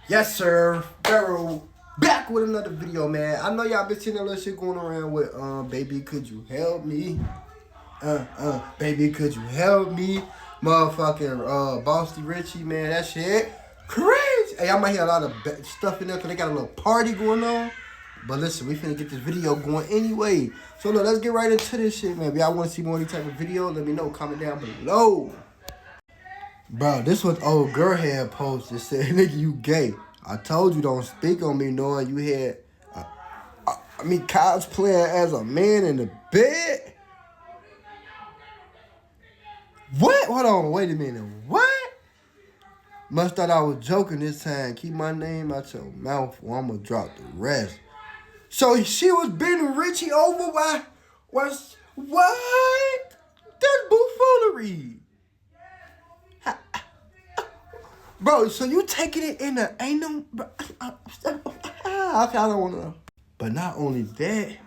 Yes, sir. Pharaoh back with another video, man. I know y'all been seeing that little shit going around with baby, could you help me? Baby, could you help me? Motherfucking Bossy Richie, man. That shit crazy. Hey, I might hear a lot of stuff in there because they got a little party going on. But listen, we finna get this video going anyway. So look, let's get right into this shit, man. If y'all want to see more of these type of videos, let me know. Comment down below. Bro, this was old girl had posted. Said, nigga, you gay. I told you don't speak on me knowing you had, cosplaying as a man in the bed. What? Hold on, wait a minute. What? Must thought I was joking this time. Keep my name out your mouth or I'm going to drop the rest. So she was bending Richie over while, what? That's buffoonery. Bro, so you taking it in the ain't no... Okay, I don't want to know. But not only that,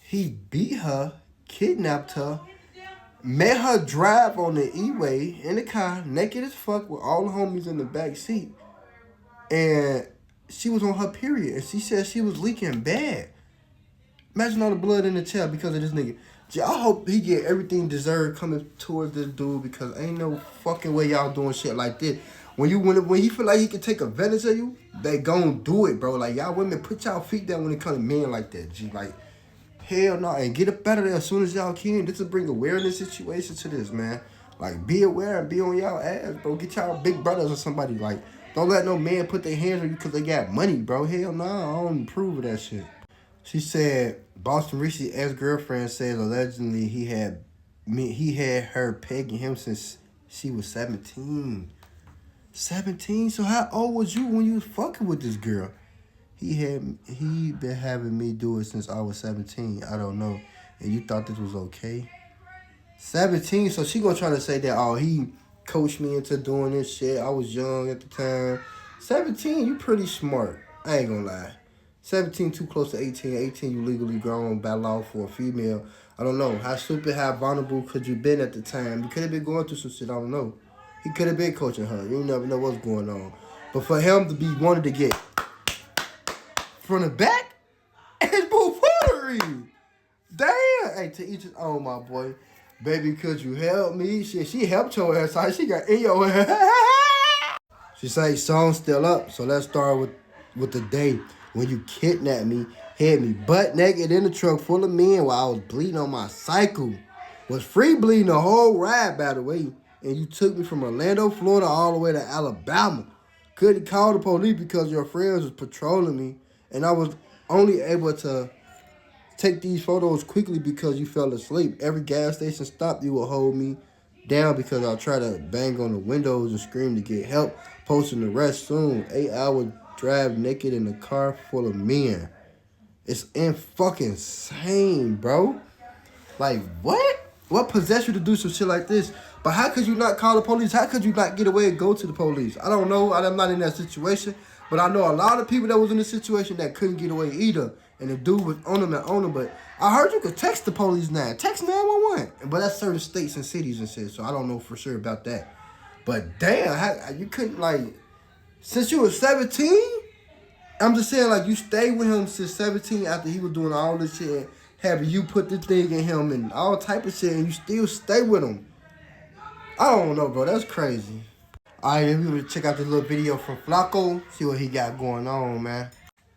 he beat her, kidnapped her, made her drive on the E-way in the car, naked as fuck with all the homies in the back seat. And she was on her period. And she said she was leaking bad. Imagine all the blood in the chair because of this nigga. I hope he get everything deserved coming towards this dude because ain't no fucking way y'all doing shit like this. When he feel like he can take advantage of you, they gon' do it, bro. Like, y'all women, put y'all feet down when it comes to men like that, G. Like, hell no. And get up out of there as soon as y'all can. This will bring awareness situation to this, man. Like, be aware and be on y'all ass, bro. Get y'all big brothers or somebody. Like, don't let no man put their hands on you because they got money, bro. Hell no. I don't approve of that shit. She said, Boston Richie's ex-girlfriend says allegedly he had her pegging him since she was 17. 17? So how old was you when you was fucking with this girl? He been having me do it since I was 17. I don't know. And you thought this was okay? 17? So she gonna try to say that, oh, he coached me into doing this shit. I was young at the time. 17, you pretty smart. I ain't gonna lie. 17 too close to 18. 18, you legally grown by law for a female. I don't know. How stupid, how vulnerable could you been at the time? You could have been going through some shit. I don't know. He could have been coaching her. You never know what's going on. But for him to be wanted to get from the back, it's buffoonery. Damn. Hey, to each his own, my boy. Baby, could you help me? She helped your ass. So she got in your ass. She say, song's still up. So let's start with the day when you kidnapped me, had me butt naked in the truck full of men while I was bleeding on my cycle. Was free bleeding the whole ride, by the way. And you took me from Orlando, Florida, all the way to Alabama. Couldn't call the police because your friends was patrolling me. And I was only able to take these photos quickly because you fell asleep. Every gas station stop, you would hold me down because I'll try to bang on the windows and scream to get help. Posting the rest soon. 8-hour drive naked in a car full of men. It's fucking insane, bro. Like, what? What possessed you to do some shit like this? But how could you not call the police? How could you not get away and go to the police? I don't know. I'm not in that situation. But I know a lot of people that was in this situation that couldn't get away either. And the dude was on them. But I heard you could text the police now. Text 911. But that's certain states and cities and shit. So I don't know for sure about that. But damn, you couldn't, like, since you were 17? I'm just saying, like, you stayed with him since 17 after he was doing all this shit. Having you put the thing in him and all type of shit. And you still stay with him. I don't know, bro. That's crazy. All right, we're going to check out this little video from Flacco. See what he got going on, man.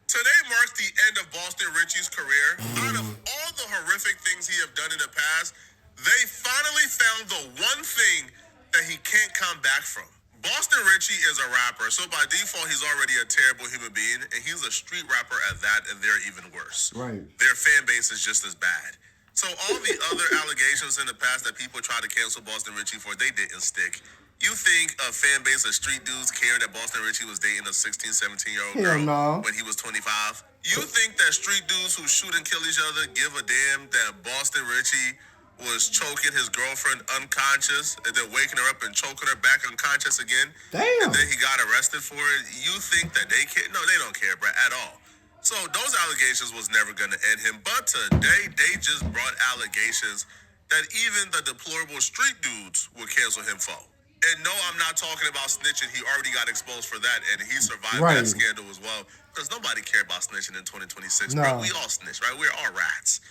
Today marks the end of Boston Richie's career. Out of all the horrific things he have done in the past, they finally found the one thing that he can't come back from. Boston Richie is a rapper, so by default, he's already a terrible human being, and he's a street rapper at that, and they're even worse. Right. Their fan base is just as bad. So all the other allegations in the past that people tried to cancel Boston Richie for, they didn't stick. You think a fan base of street dudes cared that Boston Richie was dating a 16, 17-year-old girl when he was 25? You think that street dudes who shoot and kill each other give a damn that Boston Richie was choking his girlfriend unconscious and then waking her up and choking her back unconscious again? Damn. And then he got arrested for it? You think that they care? No, they don't care, bro, at all. So those allegations was never going to end him. But today, they just brought allegations that even the deplorable street dudes will cancel him for. And no, I'm not talking about snitching. He already got exposed for that, and he survived Right. that scandal as well. Because nobody cared about snitching in 2026, Nah. bro. We all snitch, right? We're all rats.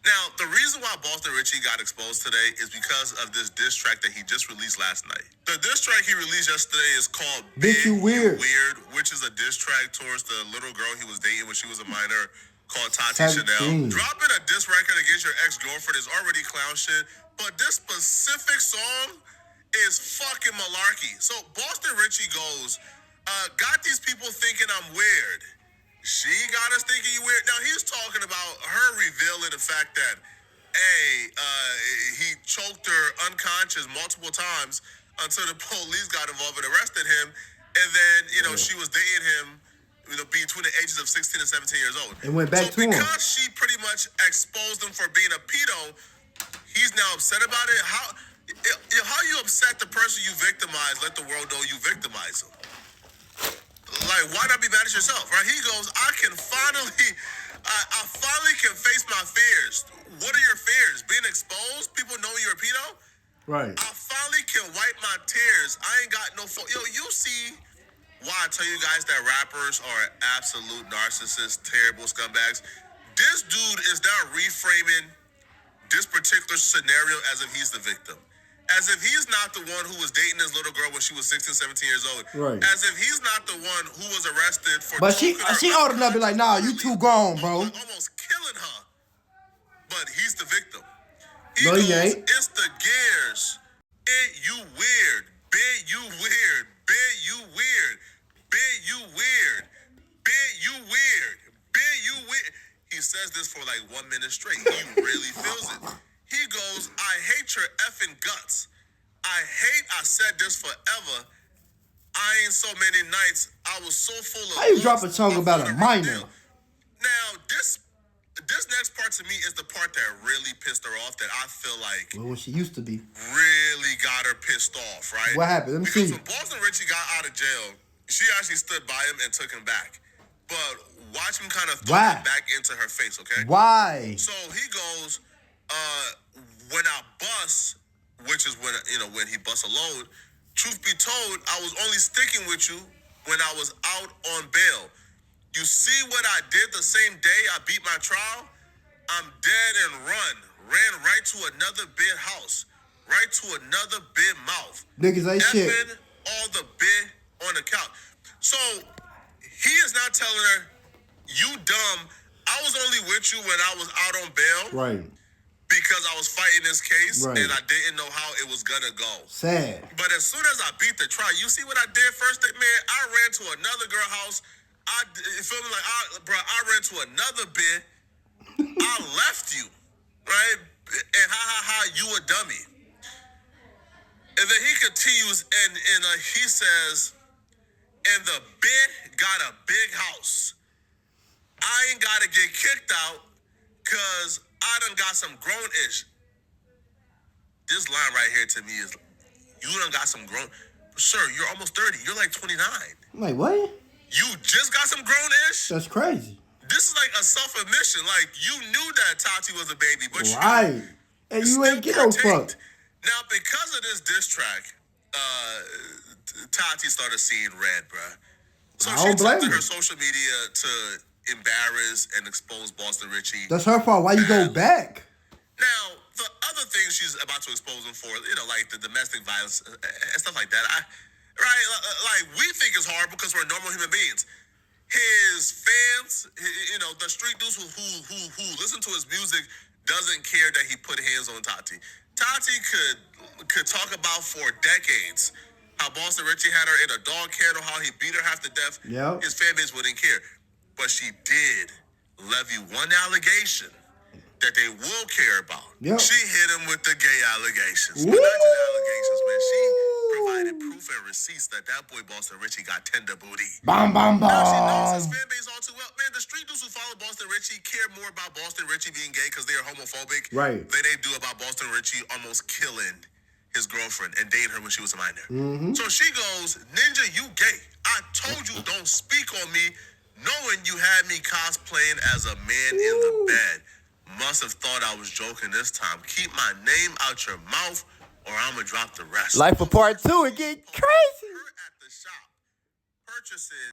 Now, the reason why Boston Richie got exposed today is because of this diss track that he just released last night. The diss track he released yesterday is called Bitch, You Weird. which is a diss track towards the little girl he was dating when she was a minor called Tati 17. Chanel. Dropping a diss record against your ex-girlfriend is already clown shit, but this specific song is fucking malarkey. So Boston Richie goes, got these people thinking I'm weird. She got us thinking you weird. Now he's talking about her revealing the fact that, he choked her unconscious multiple times until the police got involved and arrested him. And then, she was dating him, between the ages of 16 and 17 years old. And went back to him. Because she pretty much exposed him for being a pedo, he's now upset about it. How you upset the person you victimize? Let the world know you victimize them. Like, why not be mad at yourself, right? He goes, I finally can face my fears. What are your fears? Being exposed? People know you're a pedo? Right. I finally can wipe my tears. I ain't got no fault. Yo, you see why I tell you guys that rappers are absolute narcissists, terrible scumbags? This dude is now reframing this particular scenario as if he's the victim. As if he's not the one who was dating this little girl when she was 16, 17 years old. Right. As if he's not the one who was arrested for... But she old enough to be like, nah, you too grown, bro. Almost killing her. But he's the victim. No, he ain't. It's the gears. You weird. Bit you weird. Bit you weird. Bit you weird. Bit you weird. Bit you weird. He says this for like 1 minute straight. He really feels it. He goes, I hate your effing guts. I said this forever. I ain't so many nights. I was so full of... How you drop a song about a minor? Now, this next part to me is the part that really pissed her off, that I feel like... Well, what she used to be. Really got her pissed off, right? What happened? Let me see. Because when Boston Richie got out of jail, she actually stood by him and took him back. But watch him kind of throw him back into her face, okay? Why? So he goes... when I bust, which is when he busts a load, truth be told, I was only sticking with you when I was out on bail. You see what I did the same day I beat my trial? I'm dead and ran right to another big house, right to another big mouth. Niggas ain't shit. Effing all the bit on the couch. So he is not telling her, you dumb, I was only with you when I was out on bail. Right. Because I was fighting this case, right, and I didn't know how it was gonna go. Sad. But as soon as I beat the trial, you see what I did first? Man, I ran to another girl house. You feel me? Like, I ran to another bit. I left you, right? And you a dummy. And then he continues, and he says, and the bit got a big house. I ain't gotta get kicked out, cause I done got some grown-ish. This line right here to me is, you done got some grown... Sir, you're almost 30. You're like 29. Like, what? You just got some grown-ish? That's crazy. This is like a self-admission. Like, you knew that Tati was a baby, but right. And you ain't get no fuck. Now, because of this diss track, Tati started seeing red, bruh. So she took to her social media to embarrass and expose Boston Richie. That's her fault. Why you go back? Now, the other things she's about to expose him for, like the domestic violence and stuff like that, like we think it's hard because we're normal human beings. His fans, the street dudes who listen to his music doesn't care that he put hands on Tati. Tati could talk about for decades how Boston Richie had her in a dog kennel, how he beat her half to death. Yep. His fan base wouldn't care. But she did levy one allegation that they will care about. Yep. She hit him with the gay allegations. Woo! But not just allegations, man. She provided proof and receipts that boy Boston Richie got tender booty. Bam, bam, bam. Now she knows his fan base all too well. Man, the street dudes who follow Boston Richie care more about Boston Richie being gay because they are homophobic right, than they do about Boston Richie almost killing his girlfriend and dating her when she was a minor. Mm-hmm. So she goes, Ninja, you gay. I told you don't speak on me, knowing you had me cosplaying as a man in the bed. Must have thought I was joking this time. Keep my name out your mouth. or I'm gonna drop the rest. Life for part 2, it get crazy. Her at the shop purchasing